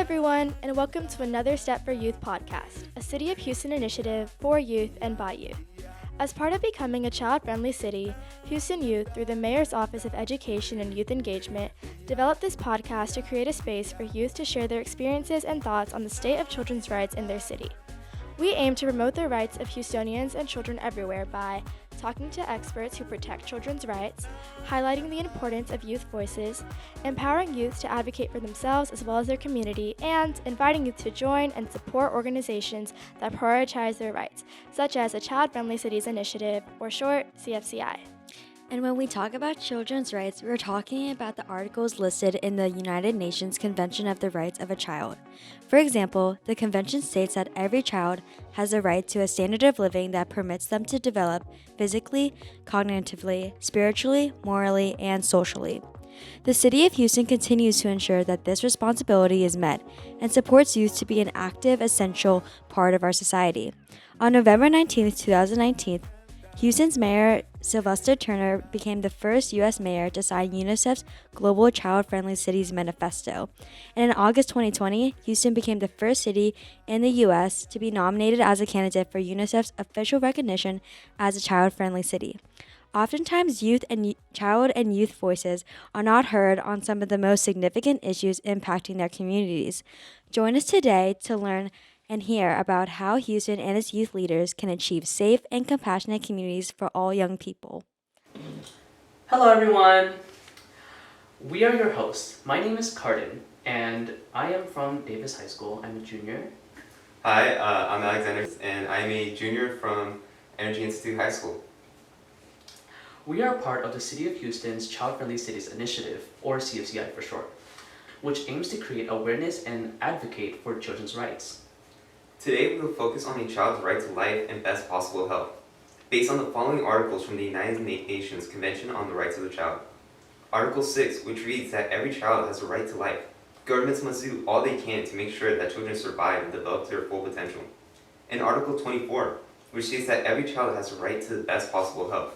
everyone, and welcome to another Step for Youth podcast, a City of Houston initiative for youth and by youth. As part of becoming a child-friendly city, Houston Youth, through the Mayor's Office of Education and Youth Engagement, developed this podcast to create a space for youth to share their experiences and thoughts on the state of children's rights in their city. We aim to promote the rights of Houstonians and children everywhere by talking to experts who protect children's rights, highlighting the importance of youth voices, empowering youth to advocate for themselves as well as their community, and inviting youth to join and support organizations that prioritize their rights, such as the Child Friendly Cities Initiative, or short, CFCI. And when we talk about children's rights, we're talking about the articles listed in the United Nations Convention of the Rights of a Child. For example, the convention states that every child has a right to a standard of living that permits them to develop physically, cognitively, spiritually, morally, and socially. The City of Houston continues to ensure that this responsibility is met and supports youth to be an active, essential part of our society. On November 19, 2019, Houston's Mayor Sylvester Turner became the first U.S. mayor to sign UNICEF's Global Child-Friendly Cities Manifesto. And in August 2020, Houston became the first city in the U.S. to be nominated as a candidate for UNICEF's official recognition as a child-friendly city. Oftentimes, child and youth voices are not heard on some of the most significant issues impacting their communities. Join us today to learn and hear about how Houston and its youth leaders can achieve safe and compassionate communities for all young people. Hello everyone! We are your hosts. My name is Cardin, and I am from Davis High School. I'm a junior. Hi, I'm Alexander, and I'm a junior from Energy Institute High School. We are part of the City of Houston's Child Friendly Cities Initiative, or CFCI for short, which aims to create awareness and advocate for children's rights. Today we will focus on a child's right to life and best possible health, based on the following articles from the United Nations Convention on the Rights of the Child. Article 6, which reads that every child has a right to life. Governments must do all they can to make sure that children survive and develop to their full potential. And Article 24, which states that every child has a right to the best possible health.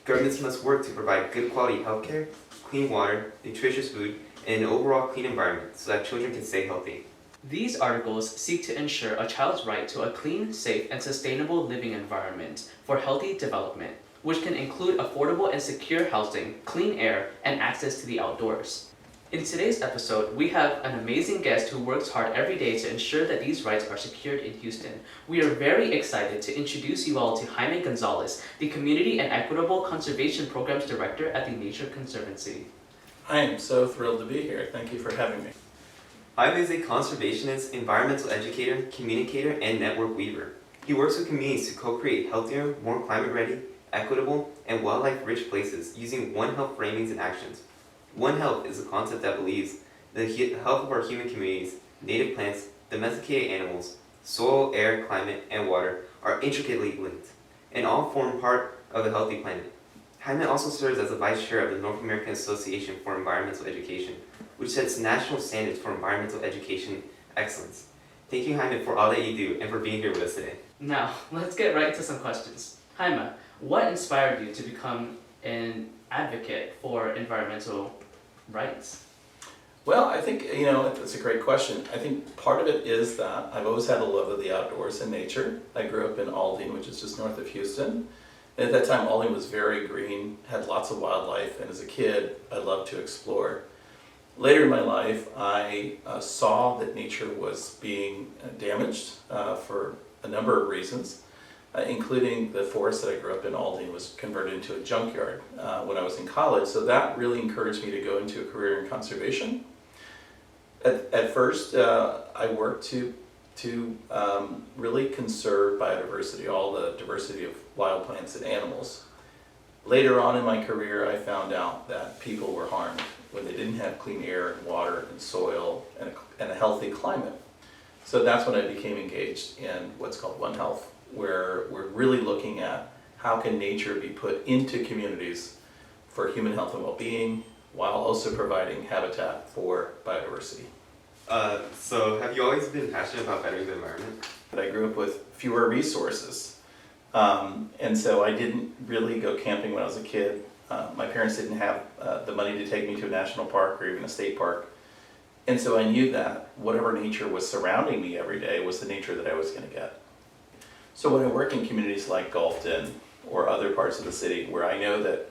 Governments must work to provide good quality healthcare, clean water, nutritious food, and an overall clean environment so that children can stay healthy. These articles seek to ensure a child's right to a clean, safe, and sustainable living environment for healthy development, which can include affordable and secure housing, clean air, and access to the outdoors. In today's episode, we have an amazing guest who works hard every day to ensure that these rights are secured in Houston. We are very excited to introduce you all to Jaime Gonzalez, the Community and Equitable Conservation Programs Director at the Nature Conservancy. I am so thrilled to be here. Thank you for having me. Jaime is a conservationist, environmental educator, communicator, and network weaver. He works with communities to co-create healthier, more climate-ready, equitable, and wildlife-rich places using One Health framings and actions. One Health is a concept that believes the health of our human communities, native plants, domesticated animals, soil, air, climate, and water are intricately linked, and all form part of a healthy planet. Jaime also serves as the vice chair of the North American Association for Environmental Education, which sets national standards for environmental education excellence. Thank you, Jaime, for all that you do and for being here with us today. Now, let's get right to some questions. Jaime, what inspired you to become an advocate for environmental rights? Well, I think, that's a great question. I think part of it is that I've always had a love of the outdoors and nature. I grew up in Aldine, which is just north of Houston. And at that time, Aldine was very green, had lots of wildlife, and as a kid, I loved to explore. Later in my life, I saw that nature was being damaged for a number of reasons, including the forest that I grew up in, Aldine, was converted into a junkyard when I was in college. So that really encouraged me to go into a career in conservation. At first, I worked to really conserve biodiversity, all the diversity of wild plants and animals. Later on in my career, I found out that people were harmed when they didn't have clean air and water and soil and a healthy climate. So that's when I became engaged in what's called One Health, where we're really looking at how can nature be put into communities for human health and well-being, while also providing habitat for biodiversity. So have you always been passionate about bettering the environment? I grew up with fewer resources, and so I didn't really go camping when I was a kid. My parents didn't have the money to take me to a national park or even a state park. And so I knew that whatever nature was surrounding me every day was the nature that I was going to get. So when I work in communities like Gulfton or other parts of the city where I know that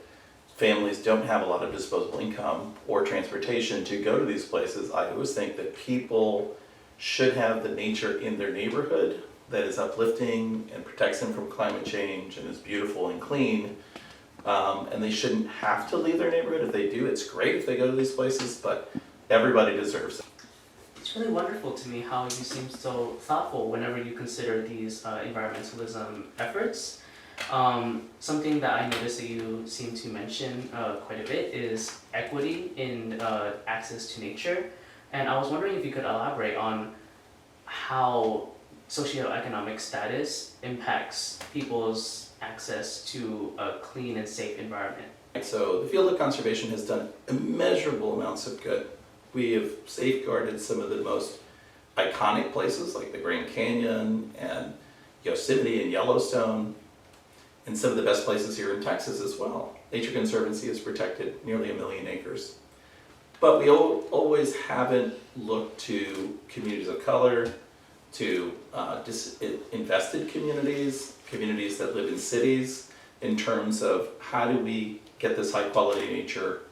families don't have a lot of disposable income or transportation to go to these places, I always think that people should have the nature in their neighborhood that is uplifting and protects them from climate change and is beautiful and clean. And they shouldn't have to leave their neighborhood. If they do, it's great if they go to these places, but everybody deserves it. It's really wonderful to me how you seem so thoughtful whenever you consider these environmentalism efforts. Something that I noticed that you seem to mention quite a bit is equity in access to nature. And I was wondering if you could elaborate on how socioeconomic status impacts people's access to a clean and safe environment. So the field of conservation has done immeasurable amounts of good. We have safeguarded some of the most iconic places like the Grand Canyon and Yosemite and Yellowstone, and some of the best places here in Texas as well. Nature Conservancy has protected nearly 1 million acres. But we always haven't looked to communities of color, to disinvested communities, communities that live in cities, in terms of how do we get this high quality nature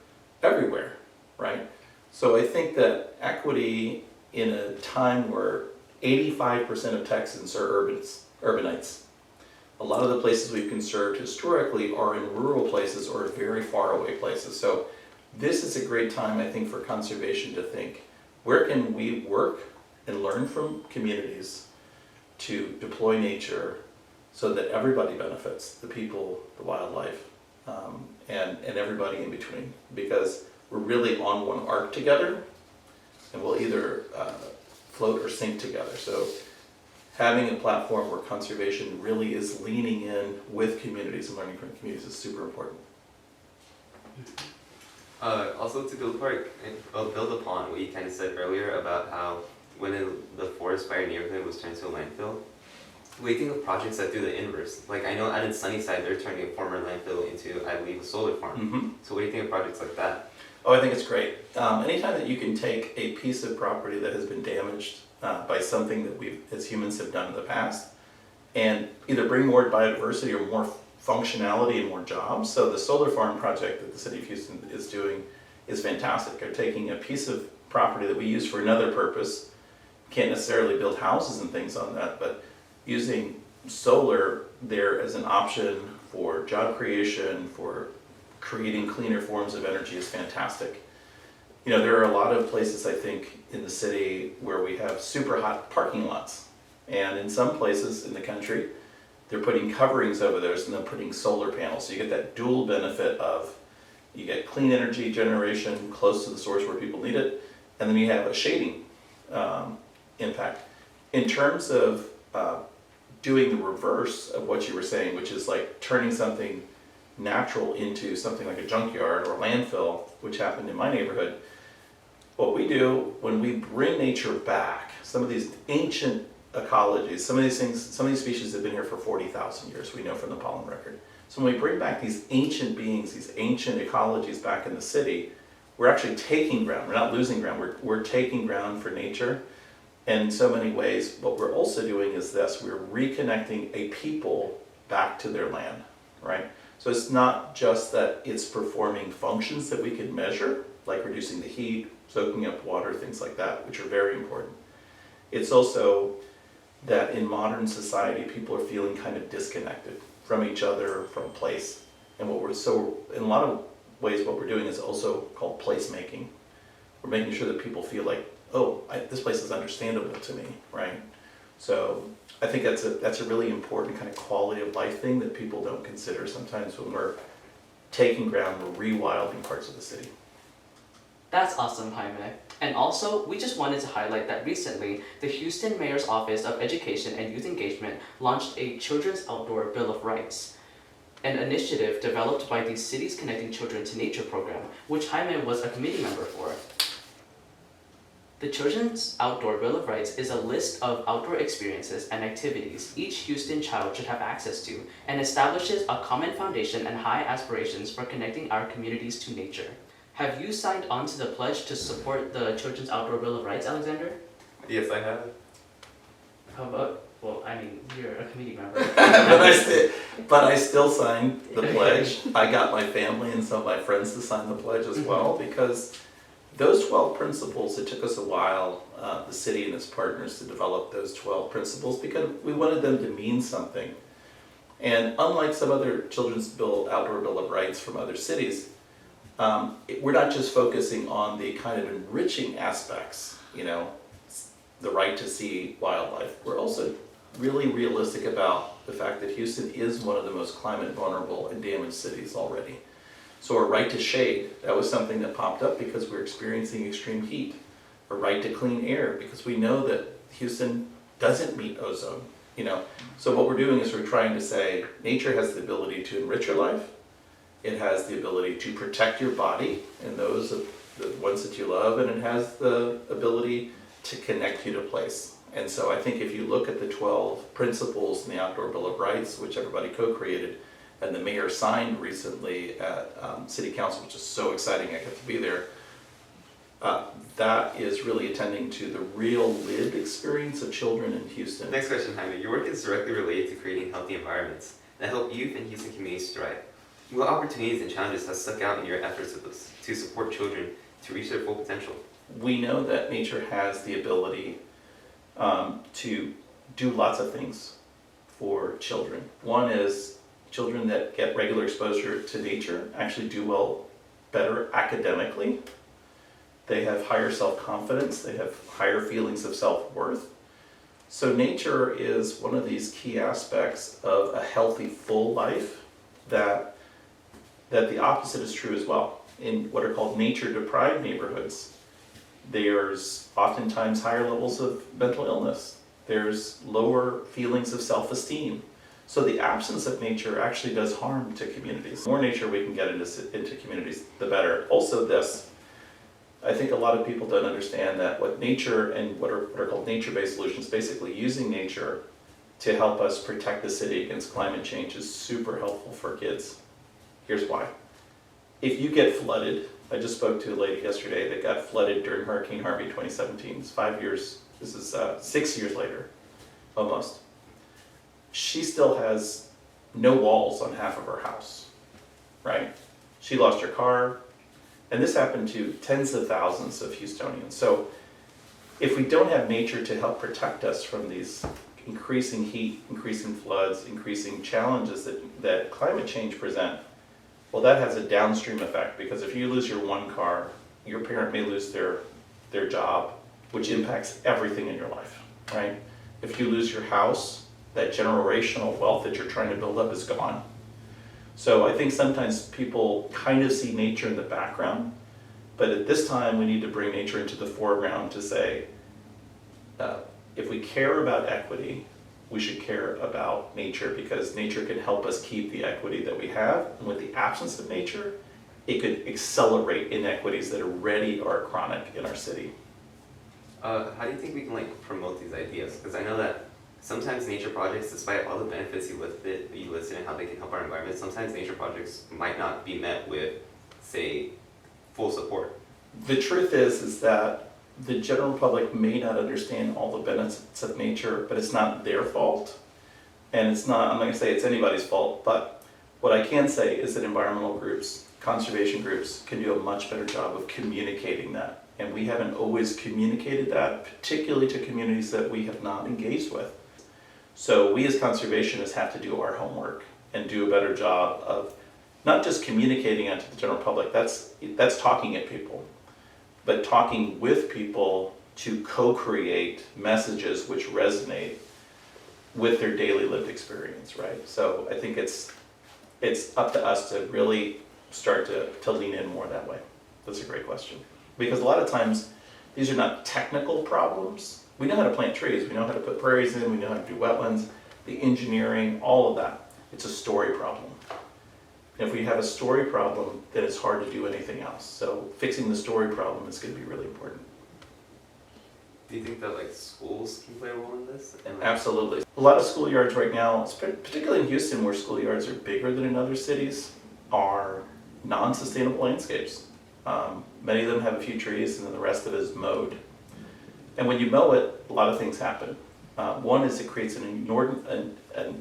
everywhere, right? So I think that equity in a time where 85% of Texans are urbanites. A lot of the places we've conserved historically are in rural places or very far away places. So this is a great time, I think, for conservation to think, where can we work and learn from communities to deploy nature so that everybody benefits, the people, the wildlife, and everybody in between, because we're really on one arc together, and we'll either float or sink together. So having a platform where conservation really is leaning in with communities and learning from communities is super important. Also to build upon what you kind of said earlier about how when the forest by our neighborhood was turned to a landfill, we think of projects that do the inverse. Like I know out in Sunnyside, they're turning a former landfill into, I believe, a solar farm. Mm-hmm. So what do you think of projects like that? Oh, I think it's great. Anytime that you can take a piece of property that has been damaged by something that we as humans have done in the past and either bring more biodiversity or more functionality and more jobs. So the solar farm project that the city of Houston is doing is fantastic. They're taking a piece of property that we use for another purpose, can't necessarily build houses and things on that, but using solar there as an option for job creation, for creating cleaner forms of energy is fantastic. You know, there are a lot of places, I think, in the city where we have super hot parking lots. And in some places in the country, they're putting coverings over those and then putting solar panels. So you get that dual benefit of, you get clean energy generation close to the source where people need it, and then you have a shading impact. In terms of doing the reverse of what you were saying, which is like turning something natural into something like a junkyard or a landfill, which happened in my neighborhood. What we do when we bring nature back, some of these ancient ecologies, some of these things, some of these species have been here for 40,000 years, we know from the pollen record. So when we bring back these ancient beings, these ancient ecologies back in the city, we're actually taking ground, we're not losing ground, we're taking ground for nature. And in so many ways, what we're also doing is this, we're reconnecting a people back to their land, right? So it's not just that it's performing functions that we can measure, like reducing the heat, soaking up water, things like that, which are very important. It's also that in modern society, people are feeling kind of disconnected from each other, from place. And in a lot of ways, what we're doing is also called placemaking. We're making sure that people feel like, oh, this place is understandable to me, right? So I think that's a really important kind of quality of life thing that people don't consider sometimes when we're taking ground, we're rewilding parts of the city. That's awesome, Jaime. And also, we just wanted to highlight that recently, the Houston Mayor's Office of Education and Youth Engagement launched a Children's Outdoor Bill of Rights, an initiative developed by the Cities Connecting Children to Nature program, which Jaime was a committee member for. The Children's Outdoor Bill of Rights is a list of outdoor experiences and activities each Houston child should have access to, and establishes a common foundation and high aspirations for connecting our communities to nature. Have you signed on to the pledge to support the Children's Outdoor Bill of Rights, Alexander? Yes, I have. How about, well, I mean, you're a committee member. but I still signed the pledge. I got my family and some of my friends to sign the pledge as well, because those 12 principles, it took us a while, the city and its partners, to develop those 12 principles because we wanted them to mean something. And unlike some other Children's Outdoor Bill of Rights from other cities, we're not just focusing on the kind of enriching aspects, the right to see wildlife. We're also really realistic about the fact that Houston is one of the most climate vulnerable and damaged cities already. So a right to shade, that was something that popped up because we're experiencing extreme heat. A right to clean air, because we know that Houston doesn't meet ozone. So what we're doing is we're trying to say nature has the ability to enrich your life. It has the ability to protect your body and those of the ones that you love, and it has the ability to connect you to place. And so I think if you look at the 12 principles in the Outdoor Bill of Rights, which everybody co-created, and the mayor signed recently at City Council, which is so exciting, I get to be there, that is really attending to the real lived experience of children in Houston. Next question, Jaime. Your work is directly related to creating healthy environments that help youth and Houston communities thrive. What opportunities and challenges have stuck out in your efforts to support children to reach their full potential? We know that nature has the ability to do lots of things for children. One is children that get regular exposure to nature actually do better academically. They have higher self-confidence, they have higher feelings of self-worth. So nature is one of these key aspects of a healthy, full life that the opposite is true as well. In what are called nature-deprived neighborhoods, there's oftentimes higher levels of mental illness. There's lower feelings of self-esteem. So the absence of nature actually does harm to communities. The more nature we can get into communities, the better. Also this, I think a lot of people don't understand that what nature and what are called nature-based solutions, basically using nature to help us protect the city against climate change, is super helpful for kids. Here's why. If you get flooded, I just spoke to a lady yesterday that got flooded during Hurricane Harvey 2017. It's 5 years, this is 6 years later, almost. She still has no walls on half of her house, right? She lost her car, and this happened to tens of thousands of Houstonians. So if we don't have nature to help protect us from these increasing heat, increasing floods, increasing challenges that climate change present, well, that has a downstream effect, because if you lose your one car, your parent may lose their job, which impacts everything in your life, right? If you lose your house, that generational wealth that you're trying to build up is gone. So I think sometimes people kind of see nature in the background, but at this time we need to bring nature into the foreground to say, if we care about equity, we should care about nature, because nature can help us keep the equity that we have. And with the absence of nature, it could accelerate inequities that already are chronic in our city. How do you think we can promote these ideas? Because I know that sometimes nature projects, despite all the benefits you listed and how they can help our environment, sometimes nature projects might not be met with, say, full support. The truth is that the general public may not understand all the benefits of nature, but it's not their fault. And I'm not going to say it's anybody's fault, but what I can say is that environmental groups, conservation groups, can do a much better job of communicating that. And we haven't always communicated that, particularly to communities that we have not engaged with. So we as conservationists have to do our homework and do a better job of not just communicating it to the general public, that's talking at people, but talking with people to co-create messages which resonate with their daily lived experience, right? So I think it's up to us to really start to lean in more that way. That's a great question. Because a lot of times, these are not technical problems. We know how to plant trees, we know how to put prairies in, we know how to do wetlands, the engineering, all of that. It's a story problem. And if we have a story problem, then it's hard to do anything else. So fixing the story problem is going to be really important. Do you think that schools can play a role in this? Absolutely. A lot of schoolyards right now, particularly in Houston where schoolyards are bigger than in other cities, are non-sustainable landscapes. Many of them have a few trees, and then the rest of it is mowed. And when you mow it, a lot of things happen. One is it creates an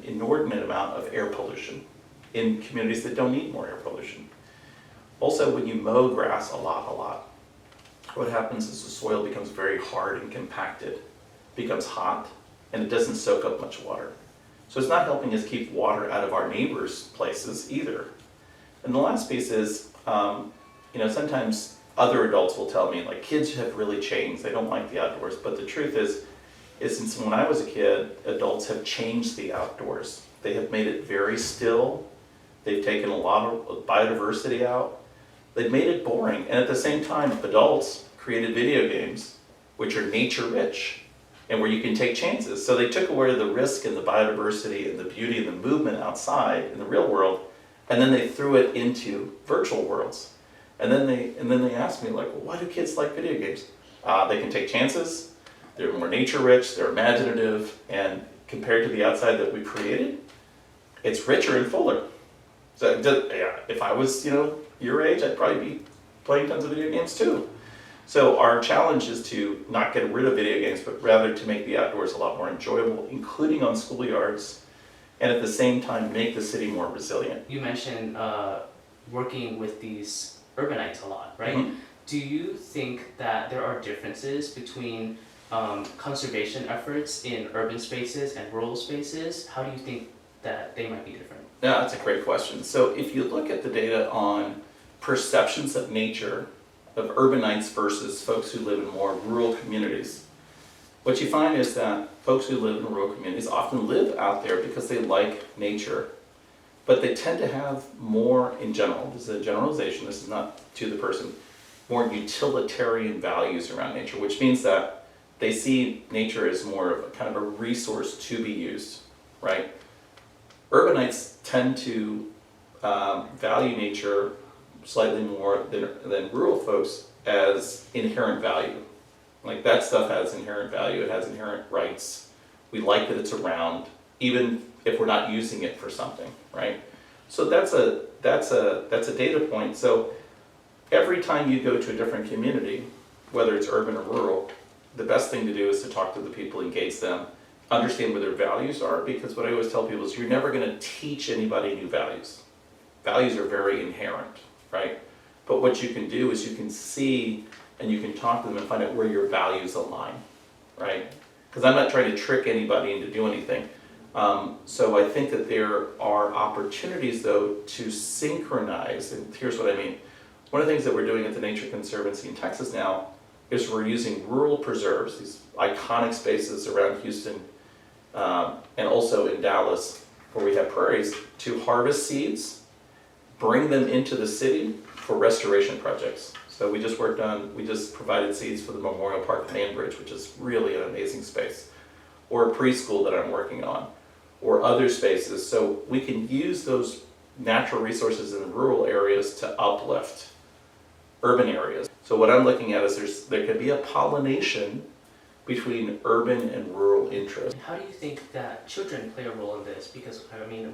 inordinate amount of air pollution in communities that don't need more air pollution. Also, when you mow grass a lot, what happens is the soil becomes very hard and compacted, becomes hot, and it doesn't soak up much water. So it's not helping us keep water out of our neighbors' places either. And the last piece is, sometimes other adults will tell me, like, kids have really changed, they don't like the outdoors, but the truth is since when I was a kid, adults have changed the outdoors. They have made it very still, they've taken a lot of biodiversity out, they've made it boring, and at the same time, adults created video games, which are nature rich, and where you can take chances. So they took away the risk and the biodiversity and the beauty and the movement outside in the real world, and then they threw it into virtual worlds. And then they asked me, like, well, why do kids like video games? They can take chances, they're more nature rich, they're imaginative, and compared to the outside that we created, it's richer and fuller. So if I was, your age, I'd probably be playing tons of video games too. So our challenge is to not get rid of video games, but rather to make the outdoors a lot more enjoyable, including on schoolyards, and at the same time make the city more resilient. You mentioned working with these urbanites a lot, right? Mm-hmm. Do you think that there are differences between conservation efforts in urban spaces and rural spaces? How do you think that they might be different? Yeah, that's a great question. So if you look at the data on perceptions of nature of urbanites versus folks who live in more rural communities, what you find is that folks who live in rural communities often live out there because they like nature, but they tend to have more, in general, this is a generalization, this is not to the person, more utilitarian values around nature, which means that they see nature as more of a kind of a resource to be used, right? Urbanites tend to value nature slightly more than rural folks as inherent value. Like, that stuff has inherent value, it has inherent rights. We like that it's around, even if we're not using it for something, right? So that's a data point. So every time you go to a different community, whether it's urban or rural, the best thing to do is to talk to the people, engage them, understand what their values are, because what I always tell people is you're never going to teach anybody new values. Values are very inherent, right? But what you can do is you can see and you can talk to them and find out where your values align, right? Because I'm not trying to trick anybody into doing anything. So I think that there are opportunities, though, to synchronize, and here's what I mean. One of the things that we're doing at the Nature Conservancy in Texas now is we're using rural preserves, these iconic spaces around Houston, and also in Dallas, where we have prairies, to harvest seeds, bring them into the city for restoration projects. So we just provided seeds for the Memorial Park Fan Bridge, which is really an amazing space, or a preschool that I'm working on, or other spaces. So we can use those natural resources in the rural areas to uplift urban areas. So what I'm looking at is there could be a pollination between urban and rural interests. How do you think that children play a role in this? Because,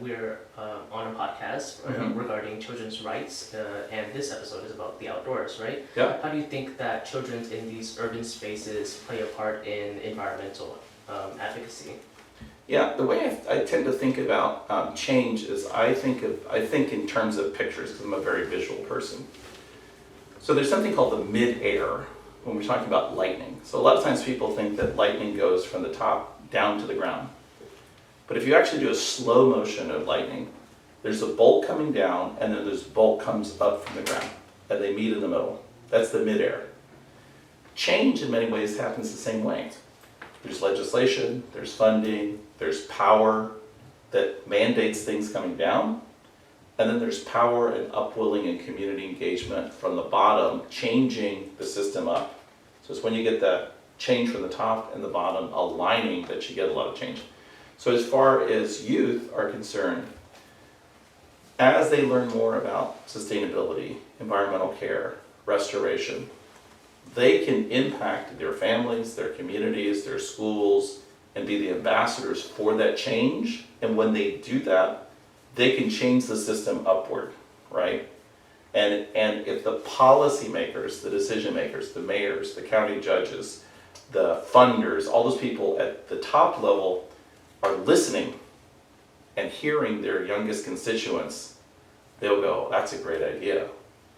we're on a podcast regarding children's rights, and this episode is about the outdoors, right? Yeah. How do you think that children in these urban spaces play a part in environmental advocacy? Yeah, the way I tend to think about change is I think in terms of pictures, because I'm a very visual person. So there's something called the mid-air when we're talking about lightning. So a lot of times people think that lightning goes from the top down to the ground. But if you actually do a slow motion of lightning, there's a bolt coming down and then this bolt comes up from the ground and they meet in the middle. That's the mid-air. Change in many ways happens the same way. There's legislation, there's funding, there's power that mandates things coming down, and then there's power and upwilling and community engagement from the bottom, changing the system up. So it's when you get that change from the top and the bottom aligning that you get a lot of change. So as far as youth are concerned, as they learn more about sustainability, environmental care, restoration, they can impact their families, their communities, their schools, and be the ambassadors for that change. And when they do that, they can change the system upward, right? And if the policymakers, the decision makers, the mayors, the county judges, the funders, all those people at the top level are listening and hearing their youngest constituents, they'll go, that's a great idea.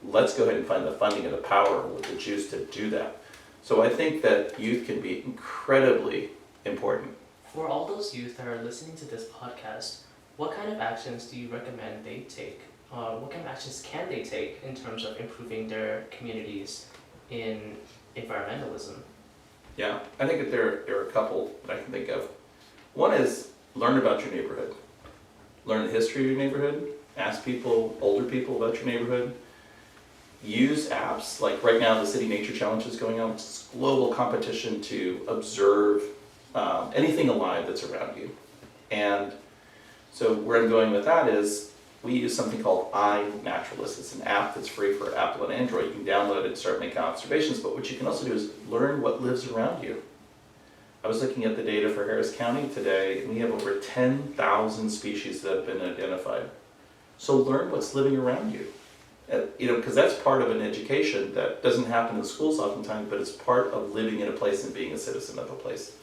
Let's go ahead and find the funding and the power with the juice to do that. So I think that youth can be incredibly important. For all those youth that are listening to this podcast, what kind of actions do you recommend they take? What kind of actions can they take in terms of improving their communities in environmentalism? Yeah, I think that there are a couple that I can think of. One is learn about your neighborhood. Learn the history of your neighborhood. Ask people, older people, about your neighborhood. Use apps, like right now the City Nature Challenge is going on. It's a global competition to observe anything alive that's around you. And so where I'm going with that is we use something called iNaturalist. It's an app that's free for Apple and Android. You can download it and start making observations, but what you can also do is learn what lives around you. I was looking at the data for Harris County today, and we have over 10,000 species that have been identified. So learn what's living around you. Because that's part of an education that doesn't happen in schools oftentimes, but it's part of living in a place and being a citizen of a place.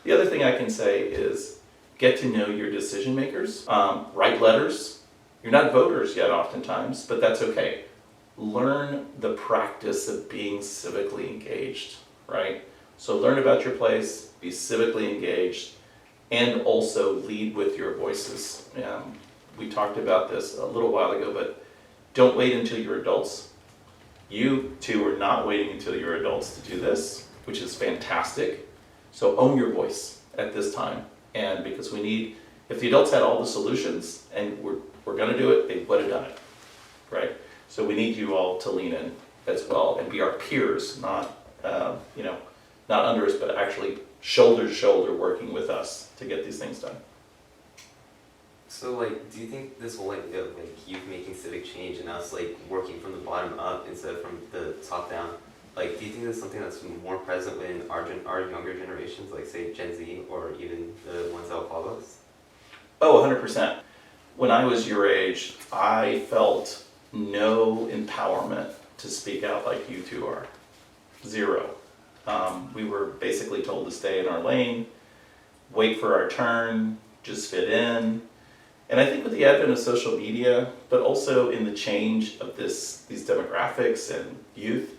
The other thing I can say is get to know your decision makers, write letters. You're not voters yet oftentimes, but that's okay. Learn the practice of being civically engaged, right? So learn about your place, be civically engaged, and also lead with your voices. We talked about this a little while ago, but don't wait until you're adults. You too are not waiting until you're adults to do this, which is fantastic. So own your voice at this time. And because we need, if the adults had all the solutions and we're going to do it, they would have done it, right? So we need you all to lean in as well and be our peers, not not under us, but actually shoulder to shoulder working with us to get these things done. So do you think this whole idea of youth making civic change and us working from the bottom up instead of from the top down, do you think that's something that's more present within our younger generations, like say Gen Z or even the ones that will follow us? Oh, 100%. When I was your age, I felt no empowerment to speak out like you two are. Zero. We were basically told to stay in our lane, wait for our turn, just fit in. And I think with the advent of social media, but also in the change of these demographics and youth,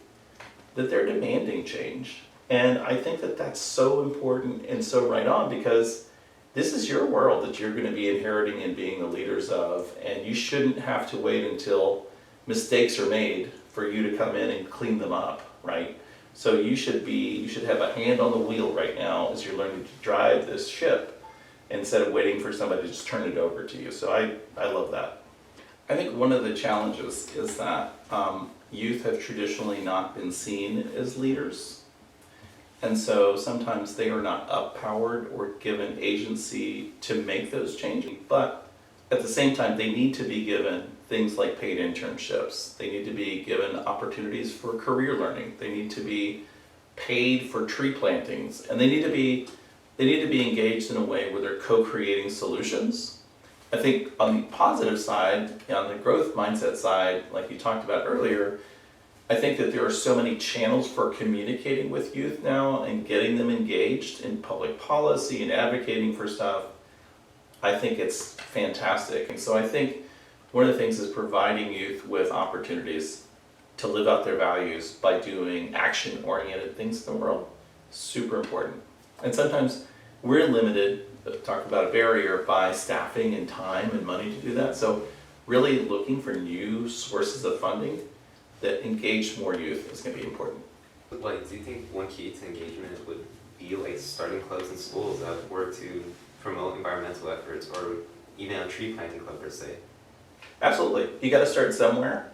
that they're demanding change. And I think that that's so important and so right on, because this is your world that you're going to be inheriting and being the leaders of, and you shouldn't have to wait until mistakes are made for you to come in and clean them up, right? So you should have a hand on the wheel right now as you're learning to drive this ship instead of waiting for somebody to just turn it over to you. So I love that. I think one of the challenges is that youth have traditionally not been seen as leaders. And so sometimes they are not up-powered or given agency to make those changes. But at the same time, they need to be given things like paid internships. They need to be given opportunities for career learning. They need to be paid for tree plantings. And they need to be engaged in a way where they're co-creating solutions. I think on the positive side, on the growth mindset side, like you talked about earlier, I think that there are so many channels for communicating with youth now and getting them engaged in public policy and advocating for stuff. I think it's fantastic. And so I think one of the things is providing youth with opportunities to live out their values by doing action-oriented things in the world. Super important. And sometimes we're limited, talk about a barrier, by staffing and time and money to do that. So really looking for new sources of funding that engage more youth is going to be important. Do you think one key to engagement would be starting clubs in schools that work to promote environmental efforts, or even a tree planting club per se? Absolutely. You got to start somewhere.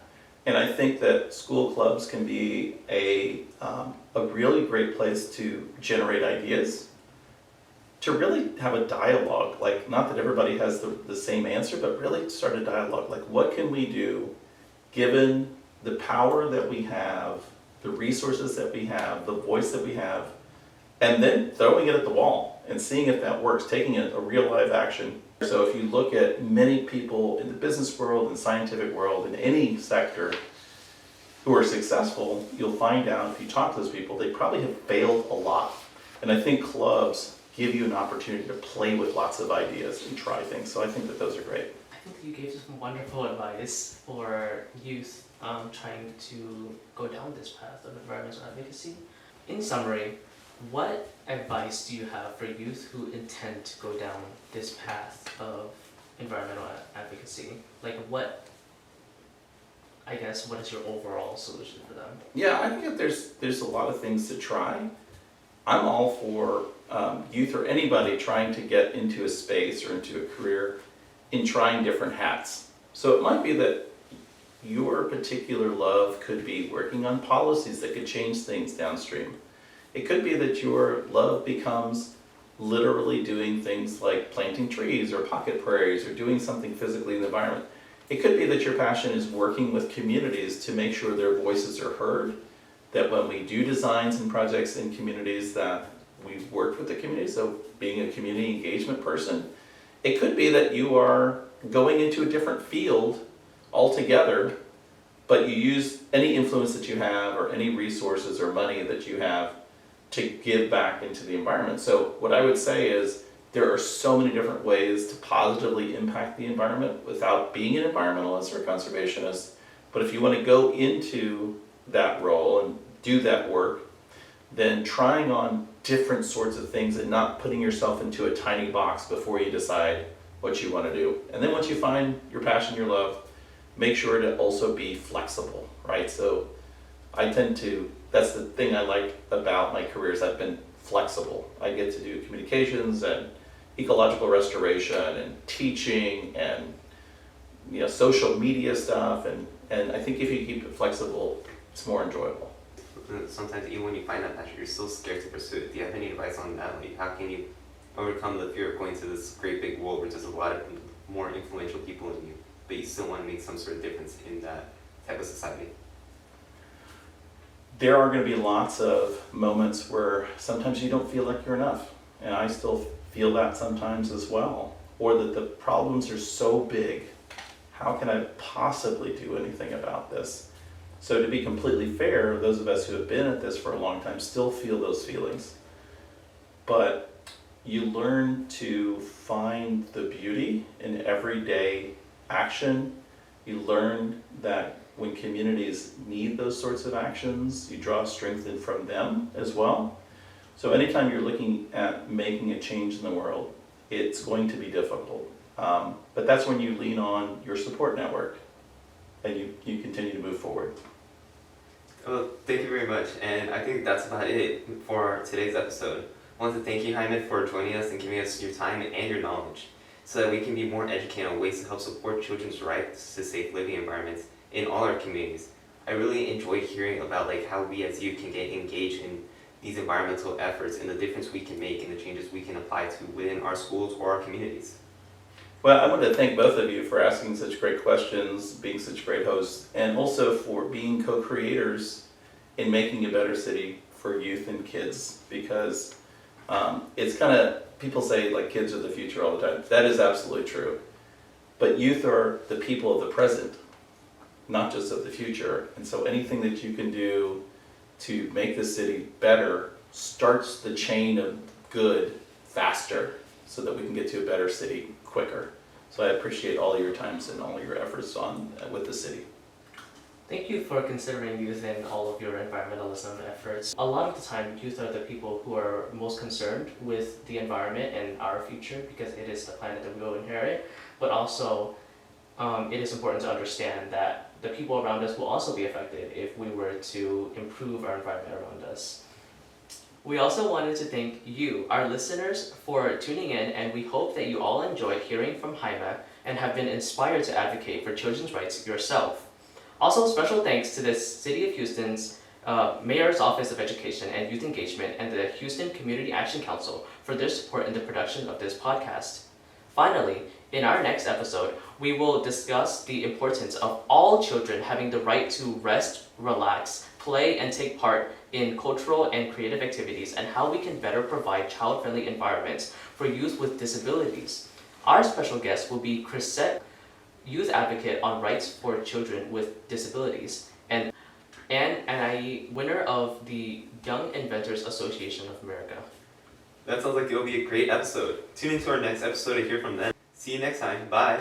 And I think that school clubs can be a really great place to generate ideas, to really have a dialogue. Not that everybody has the same answer, but really start a dialogue. What can we do given the power that we have, the resources that we have, the voice that we have, and then throwing it at the wall and seeing if that works, taking a real live action. So if you look at many people in the business world and scientific world, in any sector, who are successful, you'll find out if you talk to those people, they probably have failed a lot. And I think clubs give you an opportunity to play with lots of ideas and try things. So I think that those are great. I think you gave some wonderful advice for youth trying to go down this path of environmental advocacy. In summary, what advice do you have for youth who intend to go down this path of environmental advocacy? Like what is your overall solution for them? Yeah, I think that there's a lot of things to try. I'm all for youth or anybody trying to get into a space or into a career in trying different hats. So it might be that your particular love could be working on policies that could change things downstream. It could be that your love becomes literally doing things like planting trees or pocket prairies or doing something physically in the environment. It could be that your passion is working with communities to make sure their voices are heard, that when we do designs and projects in communities that we've worked with the community, so being a community engagement person. It could be that you are going into a different field altogether, but you use any influence that you have or any resources or money that you have to give back into the environment. So what I would say is there are so many different ways to positively impact the environment without being an environmentalist or conservationist. But if you want to go into that role and do that work, then trying on different sorts of things and not putting yourself into a tiny box before you decide what you want to do. And then once you find your passion, your love, make sure to also be flexible, right? So that's the thing I like about my career is I've been flexible. I get to do communications and ecological restoration and teaching and social media stuff, and I think if you keep it flexible, it's more enjoyable. Sometimes even when you find that passion, you're still scared to pursue it. Do you have any advice on that? Like, how can you overcome the fear of going to this great big world where there's a lot of more influential people than you, but you still want to make some sort of difference in that type of society? There are going to be lots of moments where sometimes you don't feel like you're enough, and I still feel that sometimes as well, or that the problems are so big, how can I possibly do anything about this? So to be completely fair, those of us who have been at this for a long time still feel those feelings, but you learn to find the beauty in everyday action. You learn that when communities need those sorts of actions, you draw strength in from them as well. So anytime you're looking at making a change in the world, it's going to be difficult. But that's when you lean on your support network and you continue to move forward. Well, thank you very much. And I think that's about it for today's episode. I want to thank you, Jaime, for joining us and giving us your time and your knowledge so that we can be more educated on ways to help support children's rights to safe living environments in all our communities. I really enjoyed hearing about how we as youth can get engaged in these environmental efforts and the difference we can make and the changes we can apply to within our schools or our communities. Well, I want to thank both of you for asking such great questions, being such great hosts, and also for being co-creators in making a better city for youth and kids, because it's kind of, people say kids are the future all the time. That is absolutely true. But youth are the people of the present, not just of the future. And so anything that you can do to make the city better starts the chain of good faster so that we can get to a better city quicker. So I appreciate all your times and all your efforts with the city. Thank you for considering youth in all of your environmentalism efforts. A lot of the time, youth are the people who are most concerned with the environment and our future because it is the planet that we will inherit. But also, it is important to understand that the people around us will also be affected if we were to improve our environment around us. We also wanted to thank you, our listeners, for tuning in, and we hope that you all enjoyed hearing from Jaime and have been inspired to advocate for children's rights yourself. Also, special thanks to the City of Houston's Mayor's Office of Education and Youth Engagement and the Houston Community Action Council for their support in the production of this podcast. Finally, in our next episode, we will discuss the importance of all children having the right to rest, relax, play, and take part in cultural and creative activities, and how we can better provide child-friendly environments for youth with disabilities. Our special guest will be Chrisette, youth advocate on rights for children with disabilities. And and a winner of the Young Inventors Association of America. That sounds like it'll be a great episode. Tune into our next episode to hear from them. See you next time. Bye.